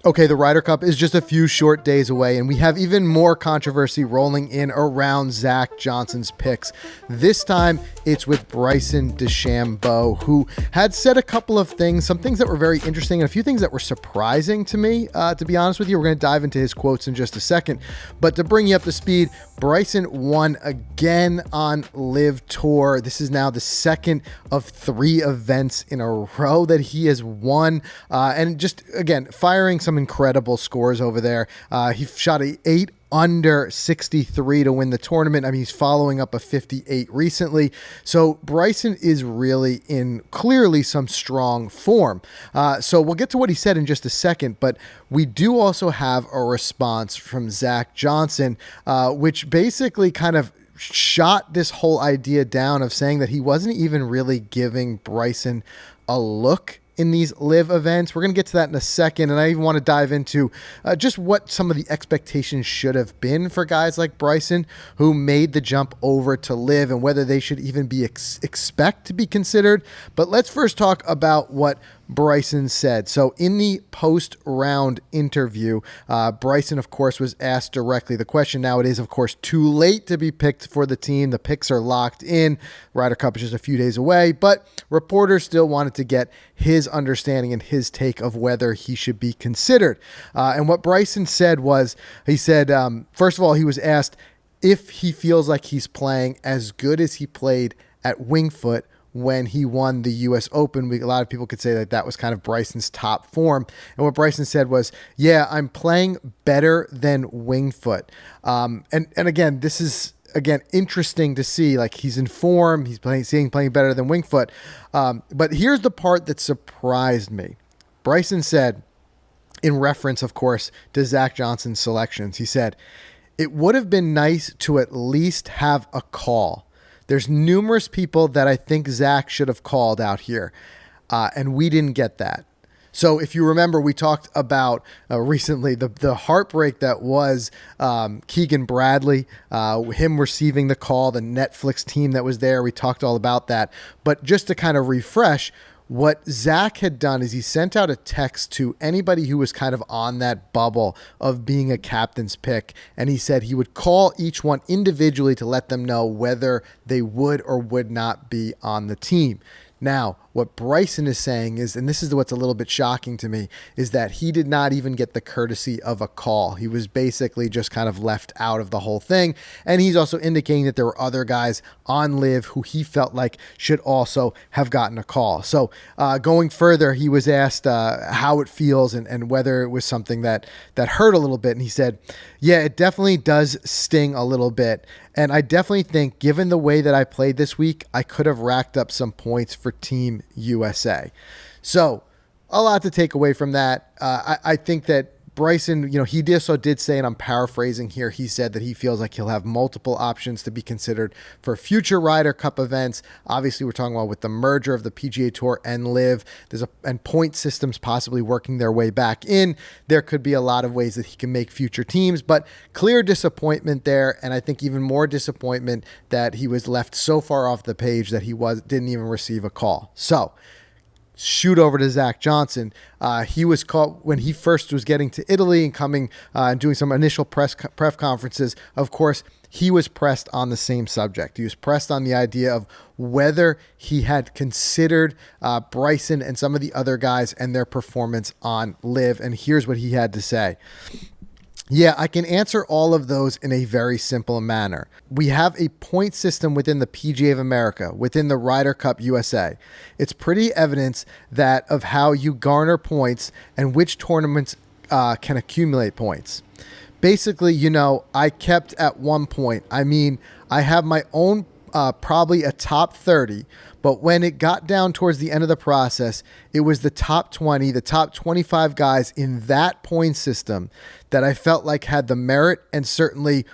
Okay, the Ryder Cup is just a few short days away, and we have even more controversy rolling in around Zach Johnson's picks. This time, it's with Bryson DeChambeau, who had said a couple of things, some things that were very interesting, and a few things that were surprising to me, to be honest with you. We're going to dive into his quotes in just a second. But to bring you up to speed, Bryson won again on LIV Tour. This is now the second of 3 events in a row that he has won. And just, again, firing some incredible scores over there. He shot a 8 under 63 to win the tournament. I mean, he's following up a 58 recently. So Bryson is really in clearly some strong form. So we'll get to what he said in just a second, but we do also have a response from Zach Johnson, which basically kind of shot this whole idea down of saying that he wasn't even really giving Bryson a look in these LIV events. We're going to get to that in a second, and I even want to dive into just what some of the expectations should have been for guys like Bryson who made the jump over to LIV and whether they should even be expect to be considered. But let's first talk about what Bryson said. So in the post-round interview, Bryson, of course, was asked directly the question. Now it is, of course, too late to be picked for the team. The picks are locked in. Ryder Cup is just a few days away, but reporters still wanted to get his understanding and his take of whether he should be considered. And what Bryson said was, he said, first of all, he was asked if he feels like he's playing as good as he played at Winged Foot when he won the US Open. A lot of people could say that that was kind of Bryson's top form. And what Bryson said was, yeah, I'm playing better than Winged Foot. And again, this is, interesting to see. Like, he's in form, he's playing better than Winged Foot. But here's the part that surprised me. Bryson said, in reference, of course, to Zach Johnson's selections, he said, it would have been nice to at least have a call. There's numerous people that I think Zach should have called out here, and we didn't get that. So if you remember, we talked about recently the heartbreak that was Keegan Bradley, him receiving the call, the Netflix team that was there. We talked all about that. But just to kind of refresh, what Zach had done is he sent out a text to anybody who was kind of on that bubble of being a captain's pick, and he said he would call each one individually to let them know whether they would or would not be on the team. Now, what Bryson is saying is, and this is what's a little bit shocking to me, is that he did not even get the courtesy of a call. He was basically just kind of left out of the whole thing. And he's also indicating that there were other guys on LIV who he felt like should also have gotten a call. So going further, he was asked how it feels and whether it was something that hurt a little bit. And he said, yeah, it definitely does sting a little bit. And I definitely think, given the way that I played this week, I could have racked up some points for Team USA. So a lot to take away from that. I think that Bryson, he also did say, and I'm paraphrasing here, he said that he feels like he'll have multiple options to be considered for future Ryder Cup events. Obviously, we're talking about with the merger of the PGA Tour and LIV, and point systems possibly working their way back in. There could be a lot of ways that he can make future teams, but clear disappointment there, and I think even more disappointment that he was left so far off the page that he didn't even receive a call. So, shoot over to Zach Johnson. He was caught when he first was getting to Italy and coming and doing some initial press conferences. Of course, he was pressed on the same subject. He was pressed on the idea of whether he had considered Bryson and some of the other guys and their performance on LIV. And here's what he had to say. Yeah, I can answer all of those in a very simple manner. We have a point system within the PGA of America, within the Ryder Cup USA. It's pretty evidence that of how you garner points and which tournaments can accumulate points. Basically, I kept at one point. I mean, I have my own probably a top 30, but when it got down towards the end of the process, it was the top 20, the top 25 guys in that point system that I felt like had the merit and certainly,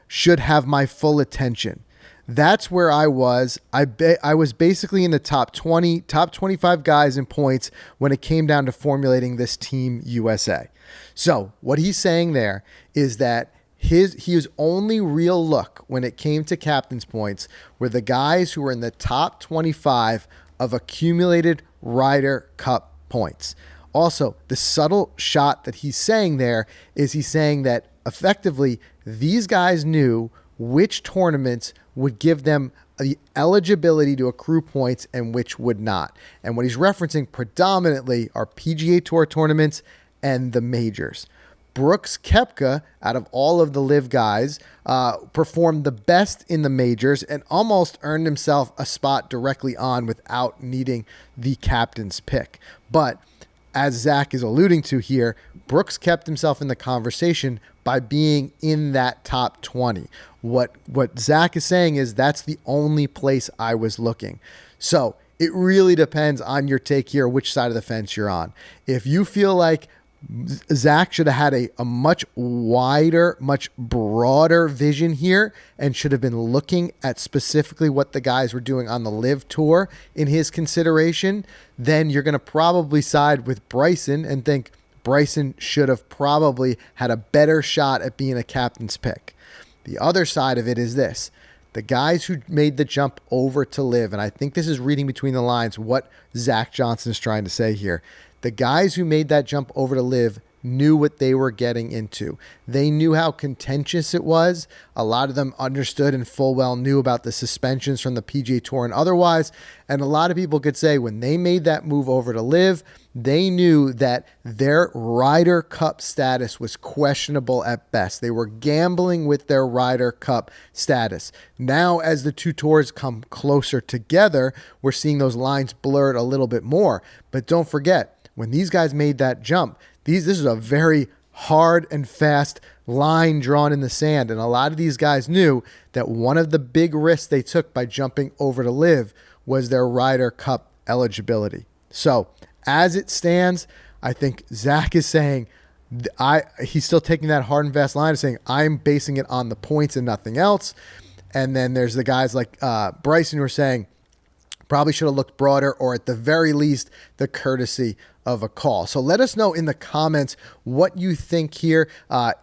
should have my full attention. That's where I was. I was basically in the top 20, top 25 guys in points when it came down to formulating this Team USA. So what he's saying there is that his only real look when it came to captain's points were the guys who were in the top 25 of accumulated Ryder Cup points. Also, the subtle shot that he's saying there is he's saying that effectively these guys knew which tournaments would give them the eligibility to accrue points and which would not. And what he's referencing predominantly are PGA Tour tournaments and the majors. Brooks Koepka, out of all of the LIV guys, performed the best in the majors and almost earned himself a spot directly on without needing the captain's pick. But as Zach is alluding to here, Brooks kept himself in the conversation by being in that top 20. What Zach is saying is that's the only place I was looking. So it really depends on your take here, which side of the fence you're on. If you feel like Zach should have had a much wider, much broader vision here and should have been looking at specifically what the guys were doing on the LIV Tour in his consideration, then you're going to probably side with Bryson and think Bryson should have probably had a better shot at being a captain's pick. The other side of it is this. The guys who made the jump over to LIV, and I think this is reading between the lines what Zach Johnson is trying to say here. The guys who made that jump over to LIV knew what they were getting into. They knew how contentious it was. A lot of them understood and full well knew about the suspensions from the PGA Tour and otherwise. And a lot of people could say when they made that move over to LIV, they knew that their Ryder Cup status was questionable at best. They were gambling with their Ryder Cup status. Now, as the two tours come closer together, we're seeing those lines blurred a little bit more. But don't forget, when these guys made that jump, this is a very hard and fast line drawn in the sand. And a lot of these guys knew that one of the big risks they took by jumping over to LIV was their Ryder Cup eligibility. So as it stands, I think Zach is saying, he's still taking that hard and fast line and saying, I'm basing it on the points and nothing else. And then there's the guys like Bryson who are saying, probably should have looked broader, or at the very least, the courtesy of a call. So let us know in the comments what you think here.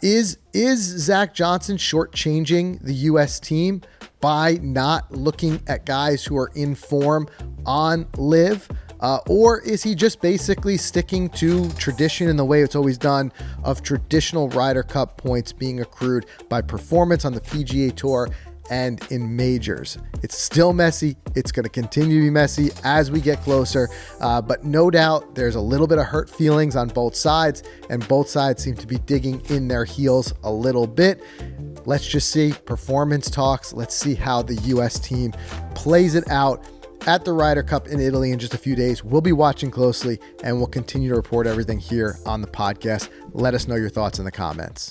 Is Zach Johnson shortchanging the U.S. team by not looking at guys who are in form on LIV? Or is he just basically sticking to tradition in the way it's always done of traditional Ryder Cup points being accrued by performance on the PGA Tour and in majors? It's still messy. It's going to continue to be messy as we get closer. But no doubt there's a little bit of hurt feelings on both sides, and both sides seem to be digging in their heels a little bit. Let's just see. Performance talks. Let's see how the U.S. team plays it out at the Ryder Cup in Italy in just a few days. We'll be watching closely, and we'll continue to report everything here on the podcast. Let us know your thoughts in the comments.